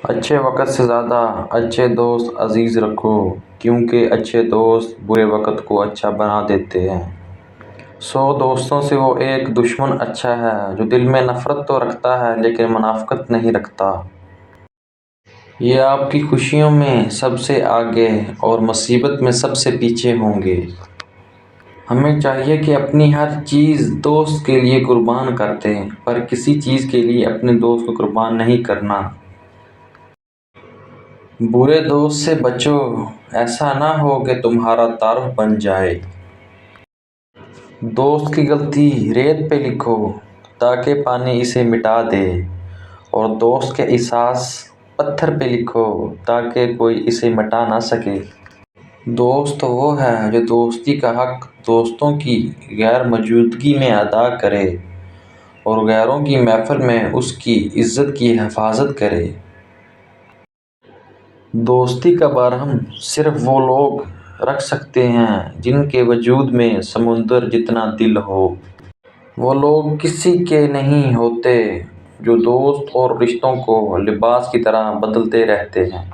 اچھے وقت سے زیادہ اچھے دوست عزیز رکھو، کیونکہ اچھے دوست برے وقت کو اچھا بنا دیتے ہیں۔ 100 دوستوں سے وہ ایک دشمن اچھا ہے، جو دل میں نفرت تو رکھتا ہے لیکن منافقت نہیں رکھتا۔ یہ آپ کی خوشیوں میں سب سے آگے اور مصیبت میں سب سے پیچھے ہوں گے۔ ہمیں چاہیے کہ اپنی ہر چیز دوست کے لیے قربان کر دیں، پر کسی چیز کے لیے اپنے دوست کو قربان نہیں کرنا۔ برے دوست سے بچو، ایسا نہ ہو کہ تمہارا تعارف بن جائے۔ دوست کی غلطی ریت پہ لکھو تاکہ پانی اسے مٹا دے، اور دوست کے احساس پتھر پہ لکھو تاکہ کوئی اسے مٹا نہ سکے۔ دوست وہ ہے جو دوستی کا حق دوستوں کی غیر موجودگی میں ادا کرے اور غیروں کی محفل میں اس کی عزت کی حفاظت کرے۔ دوستی کا مرہم صرف وہ لوگ رکھ سکتے ہیں جن کے وجود میں سمندر جتنا دل ہو۔ وہ لوگ کسی کے نہیں ہوتے جو دوست اور رشتوں کو لباس کی طرح بدلتے رہتے ہیں۔